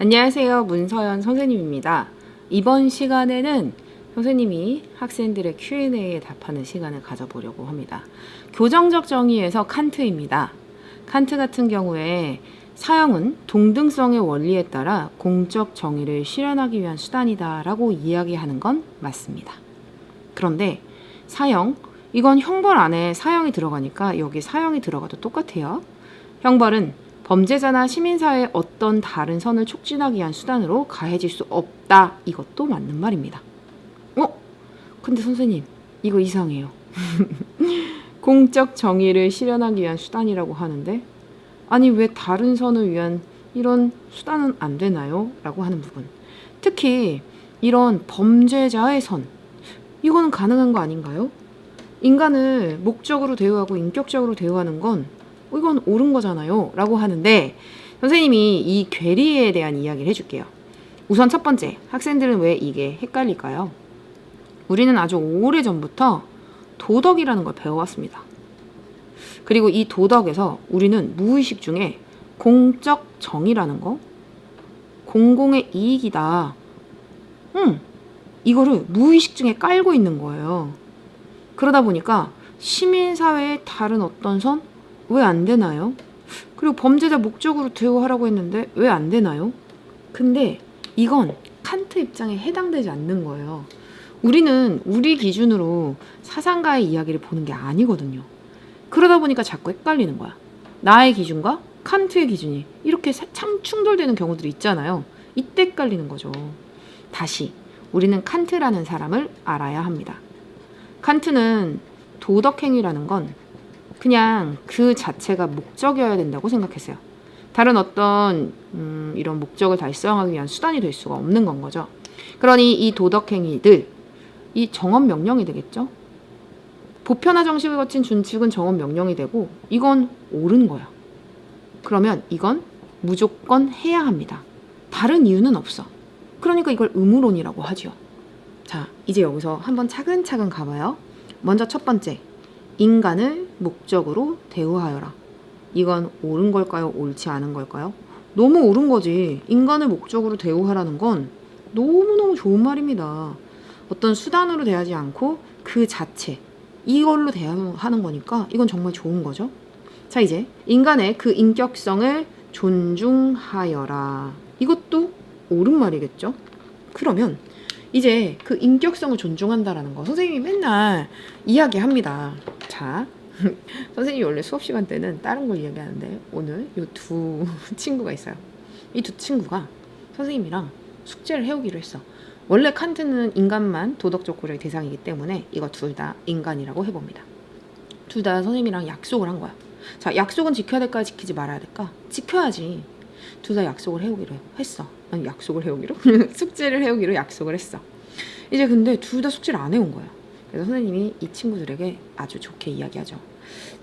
안녕하세요. 문서연 선생님입니다. 이번 시간에는 선생님이 학생들의 Q&A에 답하는 시간을 가져보려고 합니다. 교정적 정의에서 칸트입니다. 칸트 같은 경우에 사형은 동등성의 원리에 따라 공적 정의를 실현하기 위한 수단이다 라고 이야기하는 건 맞습니다. 그런데 사형, 이건 형벌 안에 사형이 들어가니까 여기 사형이 들어가도 똑같아요. 형벌은 범죄자나 시민사회의 어떤 다른 선을 촉진하기 위한 수단으로 가해질 수 없다. 이것도 맞는 말입니다. 근데 선생님, 이거 이상해요. 공적 정의를 실현하기 위한 수단이라고 하는데 아니 왜 다른 선을 위한 이런 수단은 안 되나요? 라고 하는 부분. 특히 이런 범죄자의 선, 이거는 가능한 거 아닌가요? 인간을 목적으로 대우하고 인격적으로 대우하는 건 이건 옳은 거잖아요 라고 하는데 선생님이 이 괴리에 대한 이야기를 해줄게요. 우선 첫 번째, 학생들은 왜 이게 헷갈릴까요? 우리는 아주 오래전부터 도덕이라는 걸 배워왔습니다. 그리고 이 도덕에서 우리는 무의식 중에 공적 정의라는 거, 공공의 이익이다, 이거를 무의식 중에 깔고 있는 거예요. 그러다 보니까 시민사회의 다른 어떤 선? 왜 안 되나요? 그리고 범죄자 목적으로 대우하라고 했는데 왜 안 되나요? 근데 이건 칸트 입장에 해당되지 않는 거예요. 우리는 우리 기준으로 사상가의 이야기를 보는 게 아니거든요. 그러다 보니까 자꾸 헷갈리는 거야. 나의 기준과 칸트의 기준이 이렇게 참 충돌되는 경우들이 있잖아요. 이때 헷갈리는 거죠. 다시 우리는 칸트라는 사람을 알아야 합니다. 칸트는 도덕행위라는 건 그냥 그 자체가 목적이어야 된다고 생각했어요. 다른 어떤 이런 목적을 달성하기 위한 수단이 될 수가 없는 건 거죠. 그러니 이 도덕행위들, 이 정언명령이 되겠죠. 보편화 정식을 거친 준칙은 정언명령이 되고 이건 옳은 거야. 그러면 이건 무조건 해야 합니다. 다른 이유는 없어. 그러니까 이걸 의무론이라고 하죠. 자, 이제 여기서 한번 차근차근 가봐요. 먼저 첫 번째, 인간을 목적으로 대우하여라. 이건 옳은 걸까요? 옳지 않은 걸까요? 너무 옳은 거지. 인간을 목적으로 대우하라는 건 너무너무 좋은 말입니다. 어떤 수단으로 대하지 않고 그 자체, 이걸로 대하는 거니까 이건 정말 좋은 거죠. 자, 이제 인간의 그 인격성을 존중하여라. 이것도 옳은 말이겠죠? 그러면 이제 그 인격성을 존중한다라는 거 선생님이 맨날 이야기합니다. 자, 선생님이 원래 수업 시간 때는 다른 걸 이야기하는데 오늘 이 두 친구가 있어요. 이 두 친구가 선생님이랑 숙제를 해오기로 했어. 원래 칸트는 인간만 도덕적 고려의 대상이기 때문에 이거 둘 다 인간이라고 해봅니다. 둘 다 선생님이랑 약속을 한 거야. 자, 약속은 지켜야 될까 지키지 말아야 될까? 지켜야지. 둘 다 약속을 해오기로 했어. 아니, 약속을 해오기로? 숙제를 해오기로 약속을 했어. 이제 근데 둘 다 숙제를 안 해온 거야. 그래서 선생님이 이 친구들에게 아주 좋게 이야기하죠.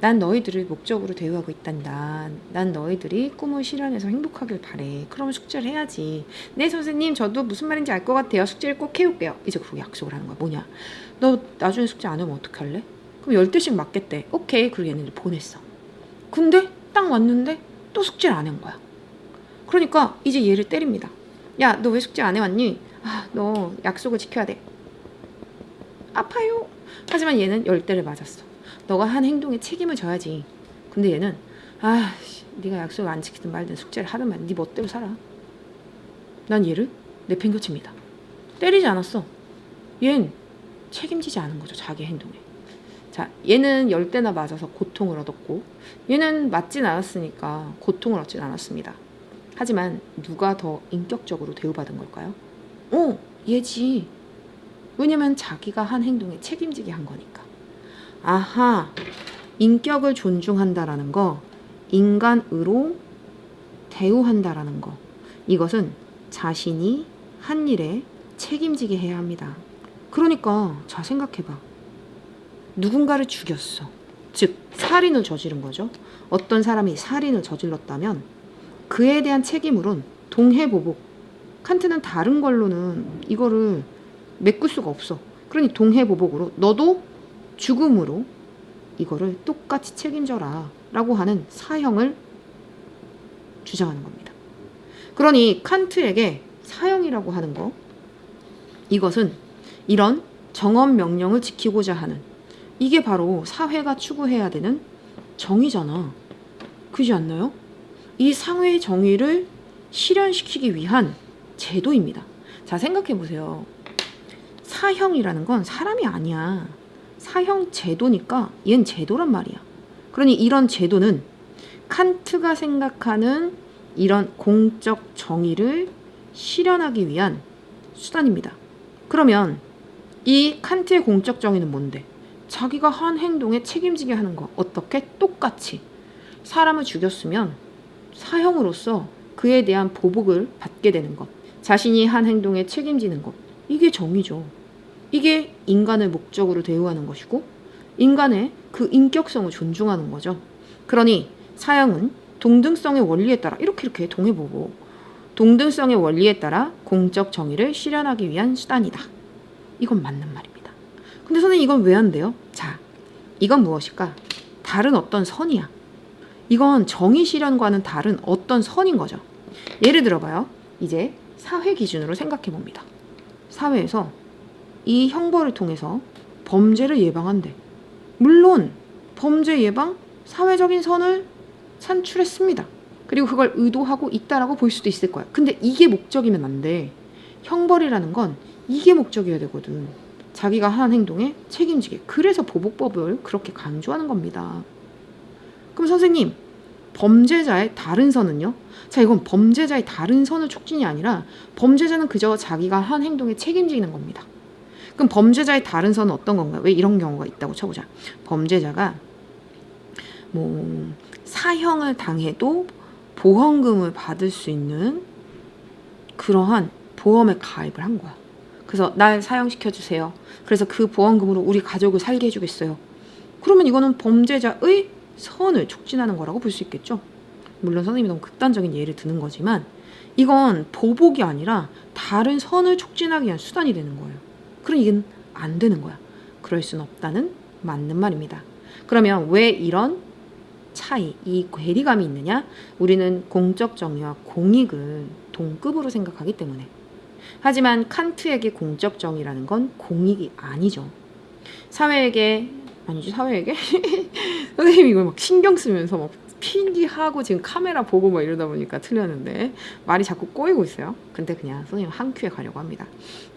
난 너희들을 목적으로 대우하고 있단다. 난 너희들이 꿈을 실현해서 행복하길 바래. 그러면 숙제를 해야지. 네 선생님, 저도 무슨 말인지 알 것 같아요. 숙제를 꼭 해올게요. 이제 그러고 약속을 하는 거야. 뭐냐, 너 나중에 숙제 안 하면 어떡할래? 그럼 10대씩 맞겠대. 오케이. 그리고 얘네들 보냈어. 근데 딱 왔는데 또 숙제를 안 해온 거야. 그러니까 이제 얘를 때립니다. 야, 너 왜 숙제 안 해왔니? 아, 너 약속을 지켜야 돼. 아파요. 하지만 얘는 10대를 맞았어. 너가 한 행동에 책임을 져야지. 근데 얘는 네가 약속을 안 지키든 말든 숙제를 하든 말든 네 멋대로 살아. 난 얘를 내팽겨칩니다. 때리지 않았어. 얘는 책임지지 않은 거죠, 자기 행동에. 자, 얘는 10대나 맞아서 고통을 얻었고 얘는 맞진 않았으니까 고통을 얻진 않았습니다. 하지만 누가 더 인격적으로 대우받은 걸까요? 얘지. 왜냐면 자기가 한 행동에 책임지게 한 거니까. 아하, 인격을 존중한다라는 거, 인간으로 대우한다라는 거, 이것은 자신이 한 일에 책임지게 해야 합니다. 그러니까 잘 생각해봐. 누군가를 죽였어. 즉 살인을 저지른 거죠. 어떤 사람이 살인을 저질렀다면 그에 대한 책임으론 동해보복. 칸트는 다른 걸로는 이거를 메꿀 수가 없어. 그러니 동해보복으로 너도 죽음으로 이거를 똑같이 책임져라 라고 하는 사형을 주장하는 겁니다. 그러니 칸트에게 사형이라고 하는 거, 이것은 이런 정엄 명령을 지키고자 하는, 이게 바로 사회가 추구해야 되는 정의잖아. 그렇지 않나요? 이 사회의 정의를 실현시키기 위한 제도입니다. 자, 생각해 보세요. 사형이라는 건 사람이 아니야. 사형 제도니까 얜 제도란 말이야. 그러니 이런 제도는 칸트가 생각하는 이런 공적 정의를 실현하기 위한 수단입니다. 그러면 이 칸트의 공적 정의는 뭔데? 자기가 한 행동에 책임지게 하는 거. 어떻게? 똑같이 사람을 죽였으면 사형으로서 그에 대한 보복을 받게 되는 것. 자신이 한 행동에 책임지는 것. 이게 정의죠. 이게 인간을 목적으로 대우하는 것이고 인간의 그 인격성을 존중하는 거죠. 그러니 사형은 동등성의 원리에 따라 이렇게 동해보고 동등성의 원리에 따라 공적 정의를 실현하기 위한 수단이다. 이건 맞는 말입니다. 근데 선생님 이건 왜 안 돼요? 자, 이건 무엇일까? 다른 어떤 선이야. 이건 정의 실현과는 다른 어떤 선인 거죠. 예를 들어봐요. 이제 사회 기준으로 생각해 봅니다. 사회에서 이 형벌을 통해서 범죄를 예방한대. 물론 범죄 예방, 사회적인 선을 산출했습니다. 그리고 그걸 의도하고 있다라고 볼 수도 있을 거야. 근데 이게 목적이면 안 돼. 형벌이라는 건 이게 목적이어야 되거든. 자기가 한 행동에 책임지게. 그래서 보복법을 그렇게 강조하는 겁니다. 그럼 선생님, 범죄자의 다른 선은요? 자, 이건 범죄자의 다른 선을 촉진이 아니라 범죄자는 그저 자기가 한 행동에 책임지는 겁니다. 그럼 범죄자의 다른 선은 어떤 건가요? 왜 이런 경우가 있다고 쳐보자. 범죄자가 사형을 당해도 보험금을 받을 수 있는 그러한 보험에 가입을 한 거야. 그래서 날 사형시켜주세요. 그래서 그 보험금으로 우리 가족을 살게 해주겠어요. 그러면 이거는 범죄자의 선을 촉진하는 거라고 볼 수 있겠죠. 물론 선생님이 너무 극단적인 예를 드는 거지만 이건 보복이 아니라 다른 선을 촉진하기 위한 수단이 되는 거예요. 그럼 이건 안 되는 거야. 그럴 수는 없다는 맞는 말입니다. 그러면 왜 이런 차이, 이 괴리감이 있느냐? 우리는 공적 정의와 공익을 동급으로 생각하기 때문에. 하지만 칸트에게 공적 정의라는 건 공익이 아니죠. 사회에게 선생님이 이걸 막 신경 쓰면서 막 필기하고 지금 카메라 보고 막 이러다 보니까 틀렸는데 말이 자꾸 꼬이고 있어요. 근데 그냥 선생님 한 큐에 가려고 합니다.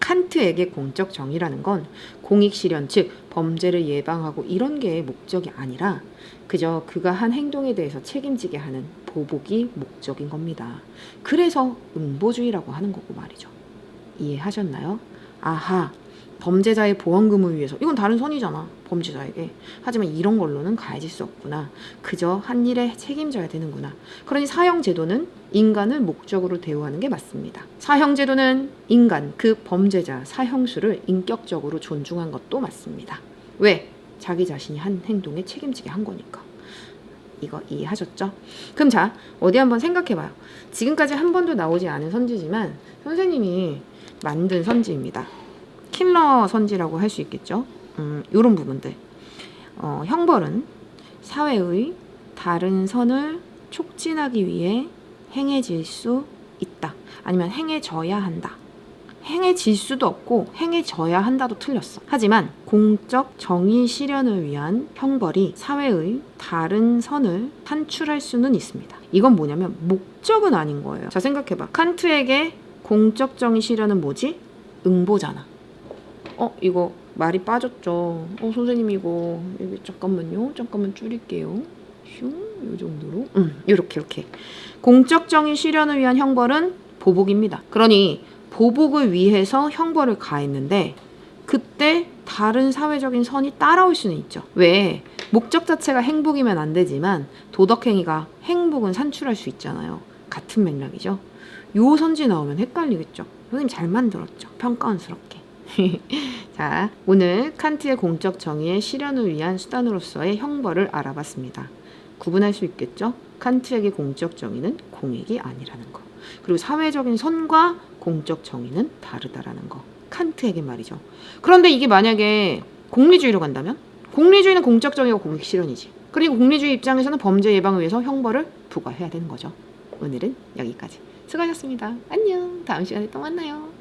칸트에게 공적 정의라는 건 공익 실현, 즉 범죄를 예방하고 이런 게 목적이 아니라 그저 그가 한 행동에 대해서 책임지게 하는 보복이 목적인 겁니다. 그래서 응보주의라고 하는 거고 말이죠. 이해하셨나요? 아하, 범죄자의 보험금을 위해서, 이건 다른 선이잖아, 범죄자에게. 하지만 이런 걸로는 가해질 수 없구나. 그저 한 일에 책임져야 되는구나. 그러니 사형제도는 인간을 목적으로 대우하는 게 맞습니다. 사형제도는 인간, 그 범죄자, 사형수를 인격적으로 존중한 것도 맞습니다. 왜? 자기 자신이 한 행동에 책임지게 한 거니까. 이거 이해하셨죠? 그럼 자, 어디 한번 생각해봐요. 지금까지 한 번도 나오지 않은 선지지만 선생님이 만든 선지입니다. 킬러 선지라고 할 수 있겠죠. 이런 부분들. 형벌은 사회의 다른 선을 촉진하기 위해 행해질 수 있다. 아니면 행해져야 한다. 행해질 수도 없고 행해져야 한다도 틀렸어. 하지만 공적 정의 실현을 위한 형벌이 사회의 다른 선을 산출할 수는 있습니다. 이건 뭐냐면 목적은 아닌 거예요. 자, 생각해봐. 칸트에게 공적 정의 실현은 뭐지? 응보잖아. 이거 말이 빠졌죠. 선생님 이거 잠깐만요. 잠깐만 줄일게요. 이 정도로. 이렇게. 공적 정의 실현을 위한 형벌은 보복입니다. 그러니 보복을 위해서 형벌을 가했는데 그때 다른 사회적인 선이 따라올 수는 있죠. 왜? 목적 자체가 행복이면 안 되지만 도덕행위가 행복은 산출할 수 있잖아요. 같은 맥락이죠. 요 선지 나오면 헷갈리겠죠. 선생님 잘 만들었죠. 평가원스럽게. 자, 오늘 칸트의 공적 정의의 실현을 위한 수단으로서의 형벌을 알아봤습니다. 구분할 수 있겠죠? 칸트에게 공적 정의는 공익이 아니라는 거. 그리고 사회적인 선과 공적 정의는 다르다라는 거. 칸트에게 말이죠. 그런데 이게 만약에 공리주의로 간다면? 공리주의는 공적 정의가 공익 실현이지. 그리고 공리주의 입장에서는 범죄 예방을 위해서 형벌을 부과해야 되는 거죠. 오늘은 여기까지. 수고하셨습니다. 안녕. 다음 시간에 또 만나요.